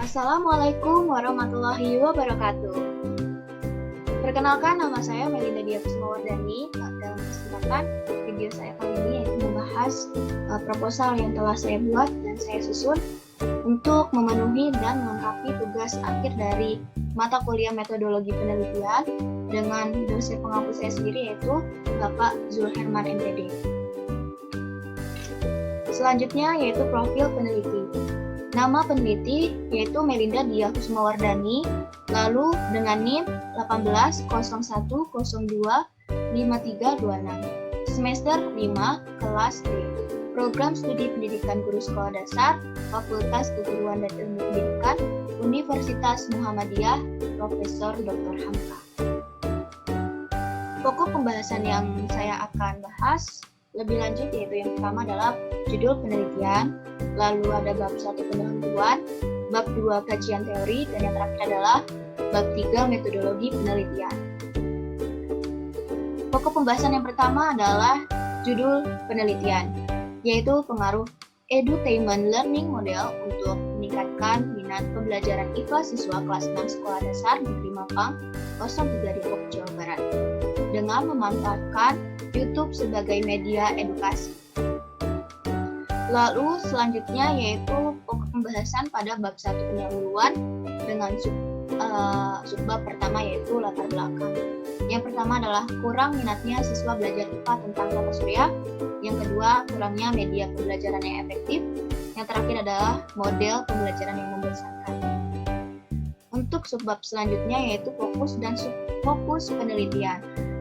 Assalamualaikum warahmatullahi wabarakatuh. Perkenalkan, nama saya Melinda Dia Kusumawardani. Dalam kesempatan video saya kali ini yaitu membahas proposal yang telah saya buat dan saya susun untuk memenuhi dan melengkapi tugas akhir dari mata kuliah metodologi penelitian dengan dosen pengampu saya sendiri yaitu Bapak Zulherman MPD. Selanjutnya yaitu profil peneliti. Nama peneliti yaitu Melinda Dia Kusumawardani, lalu dengan NIM 1801025326, semester 5, kelas D, program studi pendidikan guru sekolah dasar, Fakultas Keguruan dan Ilmu Pendidikan, Universitas Muhammadiyah, Profesor Dr. Hamka. Pokok pembahasan yang saya akan bahas lebih lanjut yaitu yang pertama adalah judul penelitian, lalu ada bab 1 pendahuluan, bab 2 kajian teori, dan yang terakhir adalah bab 3 metodologi penelitian. Pokok pembahasan yang pertama adalah judul penelitian, yaitu pengaruh edutainment learning model untuk meningkatkan minat pembelajaran IPA siswa kelas 6 sekolah dasar negeri Mampang 03 Depok, Jawa Barat, dengan memanfaatkan YouTube sebagai media edukasi. Lalu selanjutnya yaitu pokok pembahasan pada bab 1 pendahuluan dengan subbab pertama yaitu latar belakang. Yang pertama adalah kurang minatnya siswa belajar IPA tentang tata surya. Yang kedua, kurangnya media pembelajaran yang efektif. Yang terakhir adalah model pembelajaran yang membosankan. Untuk subbab selanjutnya yaitu fokus dan subfokus penelitian.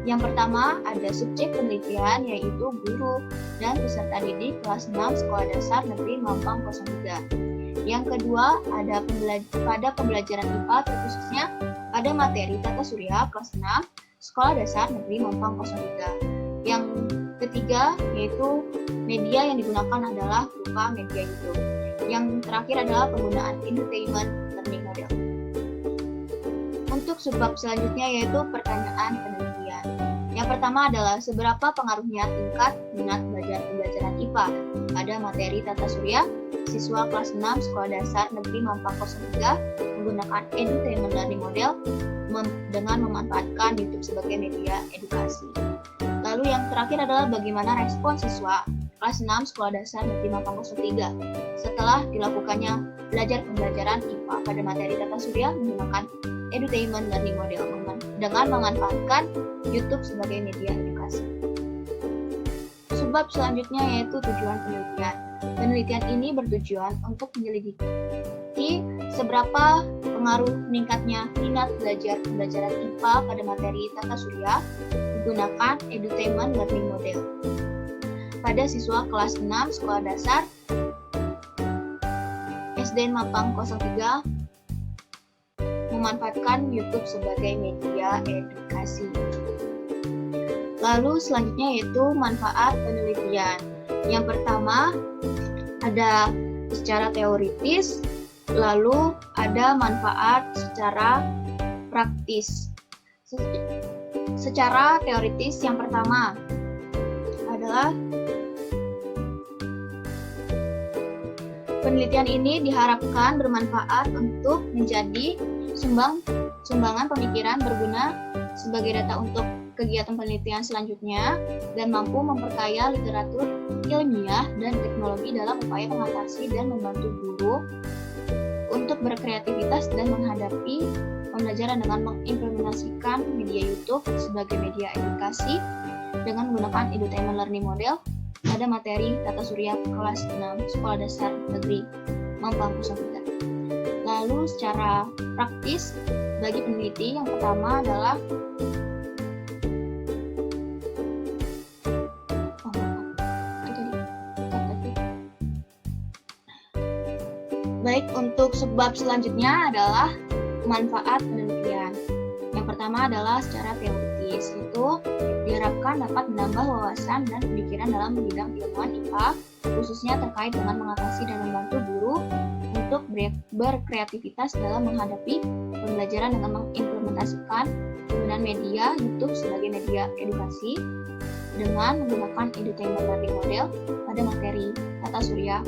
Yang pertama ada subjek penelitian yaitu guru dan peserta didik kelas 6 sekolah dasar negeri Mampang 03. Yang kedua ada pada pembelajaran IPA terkhususnya pada materi tata surya kelas 6 sekolah dasar negeri Mampang 03. Yang ketiga yaitu media yang digunakan adalah berupa media YouTube. Yang terakhir adalah penggunaan edutainment learning model. Untuk subbab selanjutnya yaitu pertanyaan penelitian. Yang pertama adalah seberapa pengaruhnya tingkat minat belajar pembelajaran IPA pada materi tata surya siswa kelas 6 sekolah dasar negeri Mampang 03 menggunakan edutainment learning model dengan memanfaatkan YouTube sebagai media edukasi. Lalu yang terakhir adalah bagaimana respon siswa kelas 6 sekolah dasar negeri Mampang 03 setelah dilakukannya belajar pembelajaran IPA pada materi tata surya menggunakan edutainment learning model dengan memanfaatkan YouTube sebagai media edukasi. Subbab selanjutnya yaitu tujuan penelitian. Penelitian ini bertujuan untuk menyelidiki seberapa pengaruh meningkatnya minat belajar pembelajaran IPA pada materi tata surya menggunakan edutainment learning model pada siswa kelas 6 sekolah dasar SDN Mampang 03 memanfaatkan YouTube sebagai media edukasi. Lalu selanjutnya yaitu manfaat penelitian. Yang pertama ada secara teoritis, lalu ada manfaat secara praktis. Secara teoritis yang pertama adalah penelitian ini diharapkan bermanfaat untuk menjadi sumbangan pemikiran berguna sebagai data untuk kegiatan penelitian selanjutnya dan mampu memperkaya literatur ilmiah dan teknologi dalam upaya mengatasi dan membantu guru untuk berkreativitas dan menghadapi pembelajaran dengan mengimplementasikan media YouTube sebagai media edukasi dengan menggunakan edutainment learning model pada materi tata surya kelas 6 sekolah dasar negeri Mampang 03. Lalu secara praktis bagi peneliti yang pertama adalah baik untuk subbab selanjutnya adalah manfaat penelitian. Yang pertama adalah secara teoritis, itu diharapkan dapat menambah wawasan dan pemikiran dalam bidang ilmuwan IPA, khususnya terkait dengan mengatasi dan membantu guru untuk berkreativitas dalam menghadapi pembelajaran dengan mengimplementasikan penggunaan media YouTube sebagai media edukasi dengan menggunakan edutainment learning model pada materi tata surya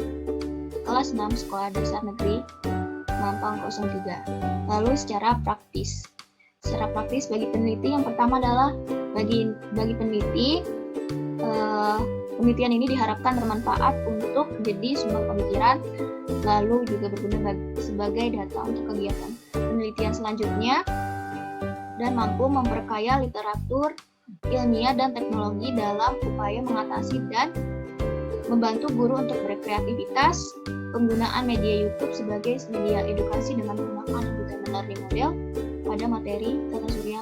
kelas 6 sekolah dasar negeri Mampang 03. Lalu secara praktis. Secara praktis bagi peneliti yang pertama adalah bagi peneliti penelitian ini diharapkan bermanfaat untuk jadi sumber pemikiran, lalu juga berguna sebagai data untuk kegiatan penelitian selanjutnya, dan mampu memperkaya literatur ilmiah dan teknologi dalam upaya mengatasi dan membantu guru untuk berkreativitas. Penggunaan media YouTube sebagai media edukasi dengan menggunakan Educational Learning Model pada materi tata surya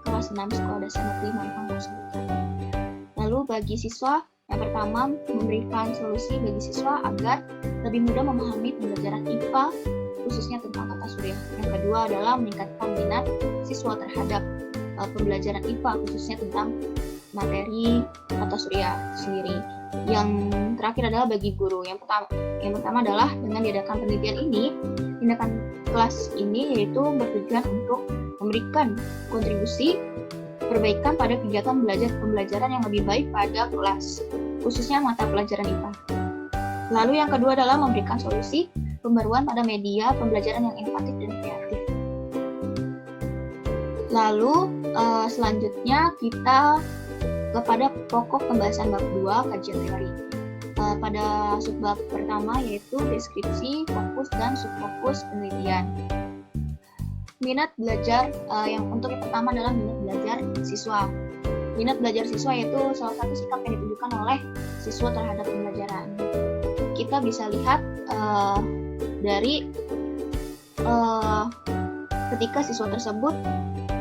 kelas 6 Sekolah Dasar Negeri Mampang 03. Lalu bagi siswa, yang pertama, memberikan solusi bagi siswa agar lebih mudah memahami pembelajaran IPA, khususnya tentang tata surya. Yang kedua adalah meningkatkan minat siswa terhadap pembelajaran IPA, khususnya tentang materi tata surya sendiri. Yang terakhir adalah bagi guru. Yang pertama adalah dengan diadakan penelitian ini, tindakan kelas ini yaitu bertujuan untuk memberikan kontribusi perbaikan pada kegiatan pembelajaran yang lebih baik pada kelas, khususnya mata pelajaran IPA. Lalu yang kedua adalah memberikan solusi pembaruan pada media pembelajaran yang inovatif dan kreatif. Lalu selanjutnya kita kepada pokok pembahasan bab 2 kajian teori. Pada subbab pertama yaitu deskripsi, fokus, dan subfokus penelitian. Minat belajar yang pertama adalah minat belajar siswa. Minat belajar siswa yaitu salah satu sikap yang ditunjukkan oleh siswa terhadap pembelajaran. Kita bisa lihat dari ketika siswa tersebut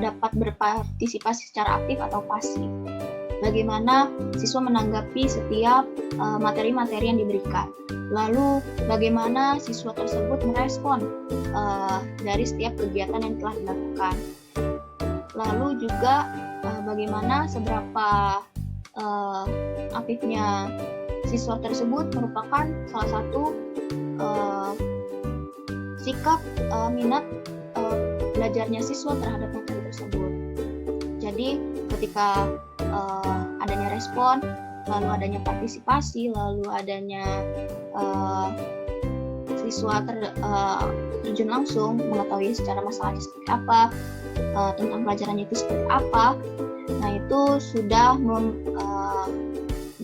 dapat berpartisipasi secara aktif atau pasif. Bagaimana siswa menanggapi setiap materi-materi yang diberikan. Lalu bagaimana siswa tersebut merespon dari setiap kegiatan yang telah dilakukan. Lalu juga bagaimana seberapa aktifnya siswa tersebut merupakan salah satu sikap minat belajarnya siswa terhadap materi tersebut. Jadi ketika adanya respon, lalu adanya partisipasi, lalu adanya siswa terjun langsung mengetahui secara masalahnya seperti apa, tentang pelajarannya itu seperti apa. Nah, itu sudah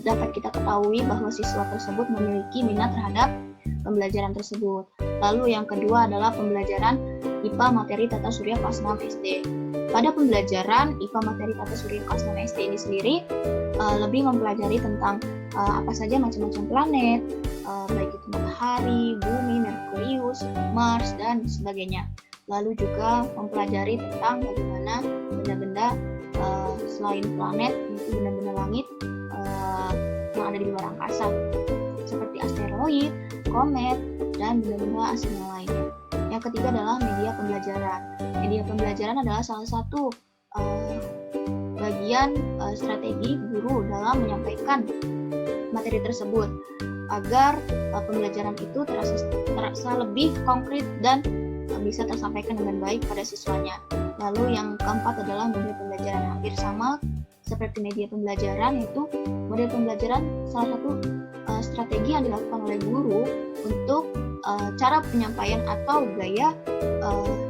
dapat kita ketahui bahwa siswa tersebut memiliki minat terhadap pembelajaran tersebut. Lalu yang kedua adalah pembelajaran IPA materi tata surya kelas 6 SD. Pada pembelajaran IPA materi tata surya kelas 6 SD ini sendiri lebih mempelajari tentang apa saja macam-macam planet, baik itu matahari, bumi, Merkurius, Mars, dan sebagainya. Lalu juga mempelajari tentang bagaimana benda-benda selain planet, yaitu benda-benda langit yang ada di luar angkasa, seperti asteroid, komet, dan benda-benda asing yang lainnya. Yang ketiga adalah media pembelajaran. Media pembelajaran adalah salah satu bagian strategi guru dalam menyampaikan materi tersebut agar pembelajaran itu terasa lebih konkret dan bisa tersampaikan dengan baik pada siswanya. Lalu yang keempat adalah media pembelajaran, hampir sama seperti media pembelajaran, yaitu model pembelajaran salah satu strategi yang dilakukan oleh guru untuk cara penyampaian atau gaya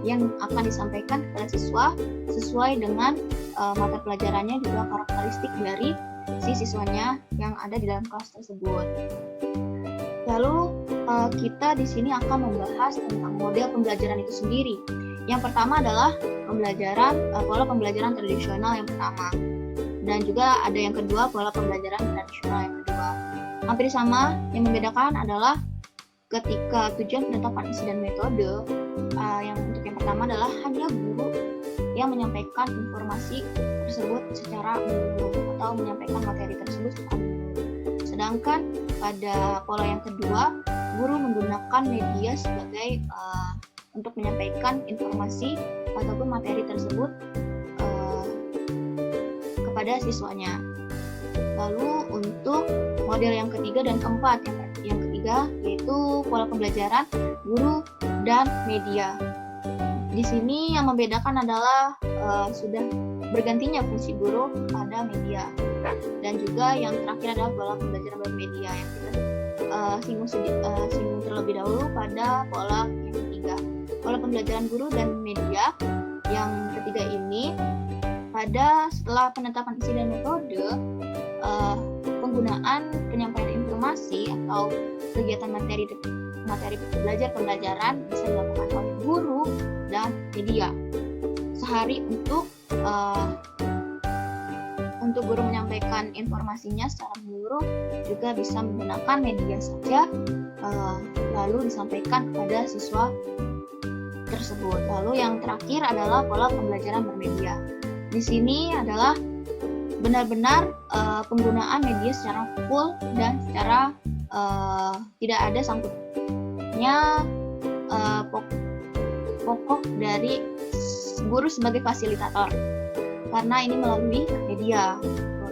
yang akan disampaikan kepada siswa sesuai dengan mata pelajarannya, juga karakteristik dari si siswanya yang ada di dalam kelas tersebut. Lalu kita di sini akan membahas tentang model pembelajaran itu sendiri. Yang pertama adalah pola pembelajaran tradisional yang pertama, dan juga ada yang kedua, pola pembelajaran tradisional yang kedua. Hampir sama, yang membedakan adalah ketika tujuan penetapan isi dan metode. Yang untuk yang pertama adalah hanya guru yang menyampaikan informasi tersebut secara menyeluruh atau menyampaikan materi tersebut secara menyeluruh. Sedangkan pada pola yang kedua, guru menggunakan media sebagai untuk menyampaikan informasi ataupun materi tersebut kepada siswanya. Lalu untuk model yang ketiga dan keempat, yang ketiga yaitu pola pembelajaran guru dan media. Di sini yang membedakan adalah sudah bergantinya fungsi guru pada media. Dan juga yang terakhir adalah pola pembelajaran bermedia yang kita singgung terlebih dahulu pada pola yang ketiga. pola pembelajaran guru dan media yang ketiga ini, setelah penetapan isi dan metode, penggunaan penyampaian informasi atau kegiatan materi pembelajaran bisa dilakukan oleh guru dan media. Sehari untuk guru menyampaikan informasinya secara menyeluruh juga bisa menggunakan media saja, lalu disampaikan kepada siswa tersebut. Lalu yang terakhir adalah pola pembelajaran bermedia. Di sini adalah benar-benar penggunaan media secara full dan secara tidak ada sangkutnya pokok dari guru sebagai fasilitator, karena ini melalui media.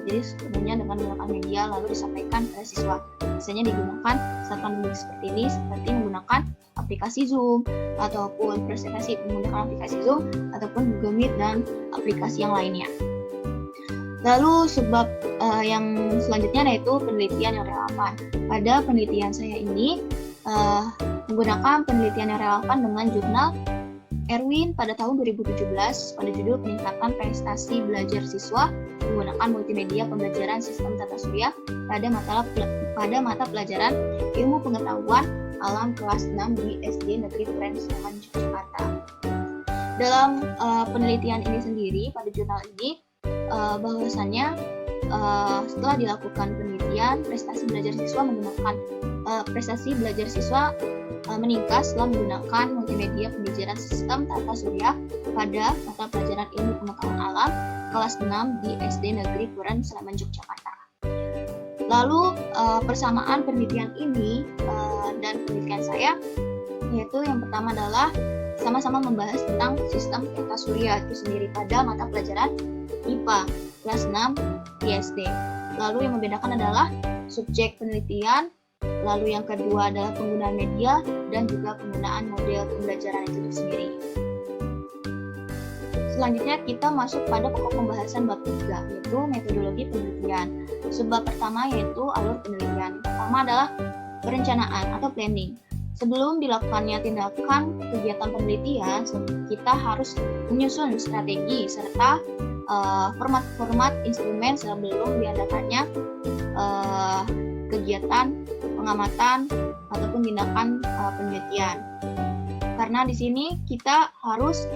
Jadi sebenarnya dengan menggunakan media lalu disampaikan pada siswa. Biasanya digunakan saat pandemi seperti ini, seperti menggunakan aplikasi Zoom ataupun presentasi menggunakan aplikasi Zoom ataupun Google Meet dan aplikasi yang lainnya. Lalu sebab yang selanjutnya yaitu penelitian yang relevan. Pada penelitian saya ini menggunakan penelitian yang relevan dengan jurnal Erwin pada tahun 2017 pada judul peningkatan prestasi belajar siswa menggunakan multimedia pembelajaran sistem tata surya pada mata pelajaran ilmu pengetahuan alam kelas 6 di SD Negeri Keren Sleman, Yogyakarta. Dalam penelitian ini sendiri pada jurnal ini bahwasannya setelah dilakukan penelitian prestasi belajar siswa meningkat setelah menggunakan multimedia pembelajaran sistem tata surya pada mata pelajaran ilmu pengetahuan alam kelas 6 di SD Negeri Keren Sleman, Yogyakarta. Lalu persamaan penelitian ini dan penelitian saya, yaitu yang pertama adalah sama-sama membahas tentang sistem tata surya itu sendiri pada mata pelajaran IPA kelas 6 di SD. Lalu yang membedakan adalah subjek penelitian, lalu yang kedua adalah penggunaan media dan juga penggunaan model pembelajaran itu sendiri. Selanjutnya kita masuk pada pokok pembahasan bab 3, yaitu metodologi penelitian. Sebab pertama yaitu alur penelitian. Pertama adalah perencanaan atau planning. Sebelum dilakukannya tindakan kegiatan penelitian, kita harus menyusun strategi serta format-format instrumen sebelum diadakannya kegiatan pengamatan ataupun tindakan penelitian. Karena di sini kita harus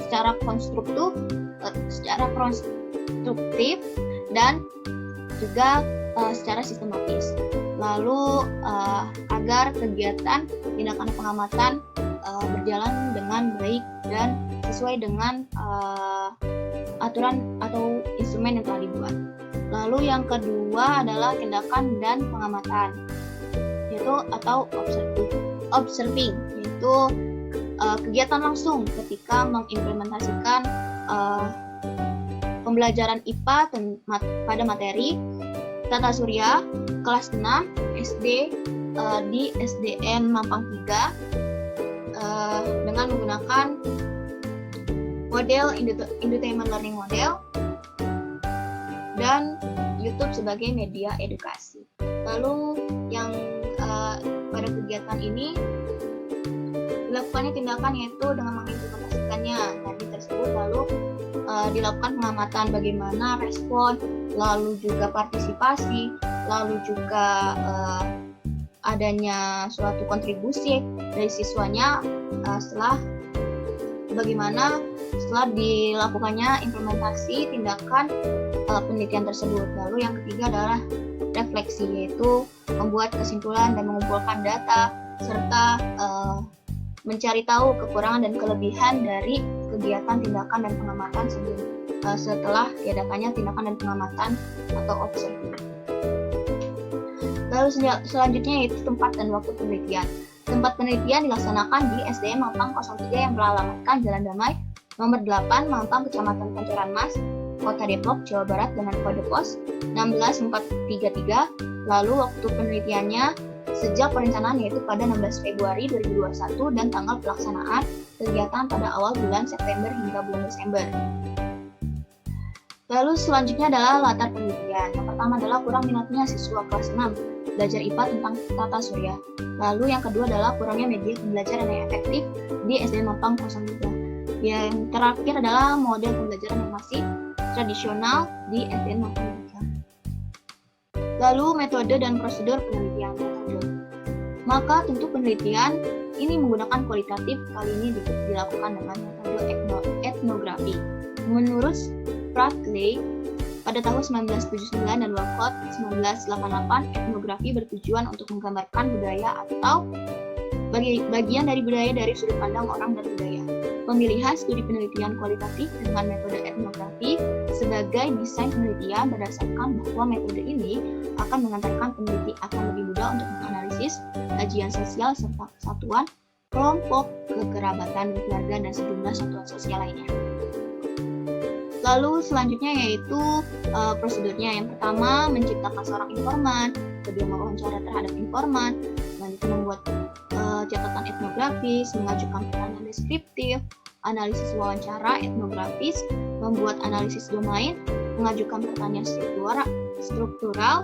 secara konstruktif dan juga secara sistematis. Lalu agar kegiatan tindakan pengamatan berjalan dengan baik dan sesuai dengan aturan atau instrumen yang telah dibuat. Lalu yang kedua adalah tindakan dan pengamatan, yaitu atau observing, yaitu kegiatan langsung ketika mengimplementasikan pembelajaran IPA pada materi tata surya kelas 6 SD di SDN Mampang 3 dengan menggunakan model Entertainment Learning Model dan YouTube sebagai media edukasi. Lalu yang pada kegiatan ini dilakukannya tindakan yaitu dengan mengimplementasikannya tadi tersebut, lalu dilakukan pengamatan bagaimana respon, lalu juga partisipasi, lalu juga adanya suatu kontribusi dari siswanya setelah dilakukannya implementasi tindakan penelitian tersebut. Lalu yang ketiga adalah refleksi, yaitu membuat kesimpulan dan mengumpulkan data serta mencari tahu kekurangan dan kelebihan dari kegiatan tindakan dan pengamatan setelah diadakannya tindakan dan pengamatan atau observing. Lalu selanjutnya yaitu tempat dan waktu penelitian. Tempat penelitian dilaksanakan di SDN Mampang 03 yang beralamatkan Jalan Damai, nomor 8, Mampang, Kecamatan Pancoran Mas, Kota Depok, Jawa Barat dengan kode pos 16433. Lalu waktu penelitiannya sejak perencanaan yaitu pada 16 Februari 2021 dan tanggal pelaksanaan kegiatan pada awal bulan September hingga bulan Desember. Lalu selanjutnya adalah latar penelitian. Yang pertama adalah kurang minatnya siswa kelas 6 belajar IPA tentang tata surya. Lalu yang kedua adalah kurangnya media pembelajaran yang efektif di SD Mampang 03. Yang terakhir adalah model pembelajaran yang masih tradisional di SD Mampang 3. Lalu metode dan prosedur penelitian. Maka tentu penelitian ini menggunakan kualitatif, kali ini dilakukan dengan metode etnografi. Menurut Bradley, pada tahun 1979 dan Walcott 1988, etnografi bertujuan untuk menggambarkan budaya atau bagian dari budaya dari sudut pandang orang dan budaya. Pemilihan studi penelitian kualitatif dengan metode etnografi sebagai desain penelitian berdasarkan bahwa metode ini akan mengantarkan peneliti akan lebih mudah untuk menganalisis kajian sosial serta kesatuan, kelompok, kekerabatan, keluarga, dan sejumlah satuan sosial lainnya. Lalu selanjutnya yaitu prosedurnya. Yang pertama, menciptakan seorang informan, kedua mewawancara terhadap informan, selanjutnya membuat catatan etnografis, mengajukan pertanyaan deskriptif, analisis wawancara etnografis, membuat analisis domain, mengajukan pertanyaan struktural,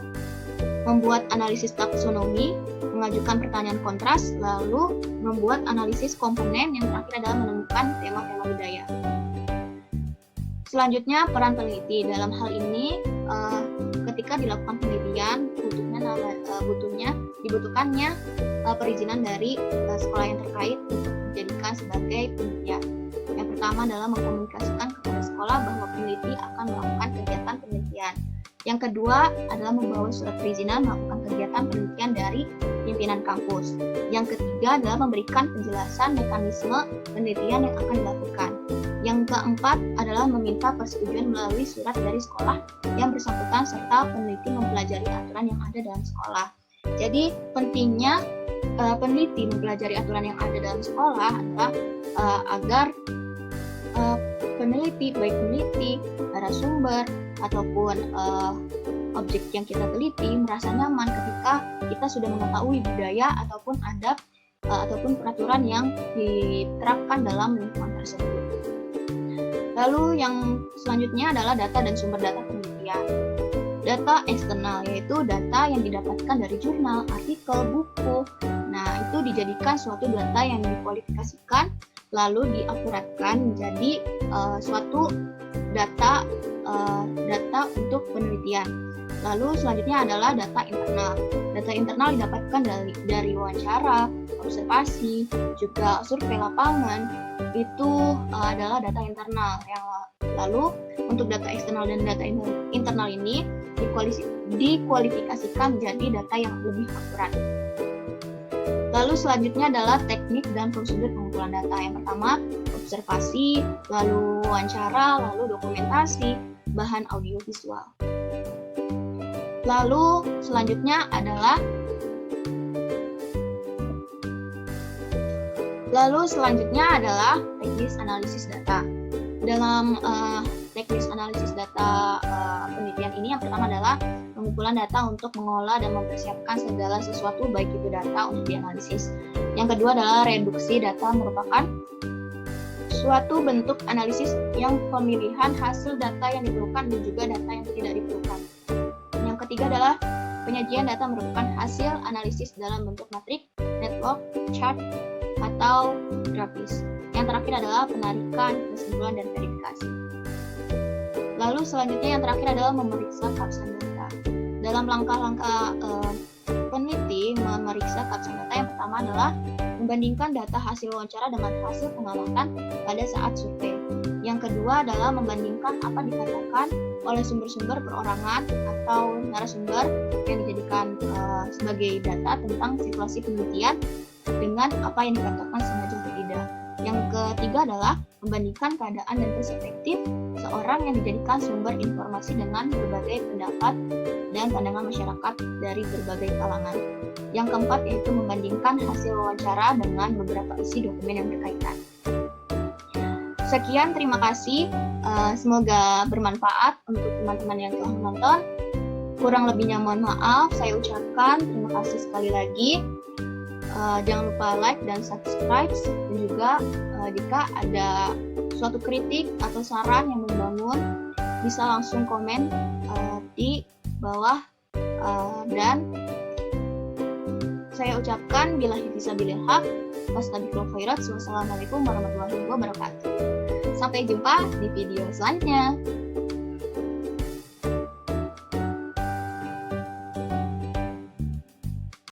membuat analisis taksonomi, mengajukan pertanyaan kontras, lalu membuat analisis komponen, yang terakhir adalah menemukan tema-tema budaya. Selanjutnya, peran peneliti. Dalam hal ini, ketika dilakukan penelitian, dibutuhkannya perizinan dari sekolah yang terkait untuk dijadikan sebagai penelitian. Yang pertama adalah mengkomunikasikan kepada sekolah bahwa peneliti akan melakukan kegiatan penelitian. Yang kedua adalah membawa surat perizinan melakukan kegiatan penelitian dari pimpinan kampus. Yang ketiga adalah memberikan penjelasan mekanisme penelitian yang akan dilakukan. Yang keempat adalah meminta persetujuan melalui surat dari sekolah yang bersangkutan serta peneliti mempelajari aturan yang ada dalam sekolah. Jadi pentingnya peneliti mempelajari aturan yang ada dalam sekolah adalah agar peneliti, narasumber, ataupun objek yang kita teliti merasa nyaman ketika kita sudah mengetahui budaya ataupun adab ataupun peraturan yang diterapkan dalam lingkungan tersebut. Lalu yang selanjutnya adalah data dan sumber data penelitian. Data eksternal yaitu data yang didapatkan dari jurnal, artikel, buku. Nah, itu dijadikan suatu data yang dikualifikasikan lalu diakuratkan menjadi suatu data untuk penelitian. Lalu selanjutnya adalah data internal. Data internal didapatkan dari wawancara, observasi, juga survei lapangan. Itu adalah data internal. Lalu untuk data eksternal dan data internal ini dikualifikasikan menjadi data yang lebih akurat. Lalu selanjutnya adalah teknik dan prosedur pengumpulan data. Yang pertama, observasi, lalu wawancara, lalu dokumentasi, bahan audiovisual. Lalu selanjutnya adalah teknis analisis data. Dalam teknis analisis data penelitian ini yang pertama adalah pengumpulan data untuk mengolah dan mempersiapkan segala sesuatu baik itu data untuk dianalisis. Yang kedua adalah reduksi data, merupakan suatu bentuk analisis yang pemilihan hasil data yang diperlukan dan juga data yang tidak diperlukan. Yang ketiga adalah penyajian data, merupakan hasil analisis dalam bentuk matrik, network, chart, atau grafis. Yang terakhir adalah penarikan, kesimpulan, dan verifikasi. Lalu selanjutnya yang terakhir adalah memeriksa kapsan data. Dalam langkah-langkah peneliti memeriksa kapsan data, yang pertama adalah membandingkan data hasil wawancara dengan hasil pengamatan pada saat survei. Yang kedua adalah membandingkan apa dikatakan oleh sumber-sumber perorangan atau narasumber yang dijadikan sebagai data tentang situasi penelitian dengan apa yang dikatakan sengaja atau tidak. Yang ketiga adalah membandingkan keadaan dan perspektif seorang yang dijadikan sumber informasi dengan berbagai pendapat dan pandangan masyarakat dari berbagai kalangan. Yang keempat yaitu membandingkan hasil wawancara dengan beberapa isi dokumen yang berkaitan. Sekian, terima kasih. Semoga bermanfaat untuk teman-teman yang telah menonton. Kurang lebihnya mohon maaf, saya ucapkan terima kasih sekali lagi. Jangan lupa like dan subscribe, dan juga jika ada suatu kritik atau saran yang membangun, bisa langsung komen di bawah, dan saya ucapkan billahi fisabilil haq, wastabiqul khairat. Wassalamualaikum warahmatullahi wabarakatuh. Sampai jumpa di video selanjutnya.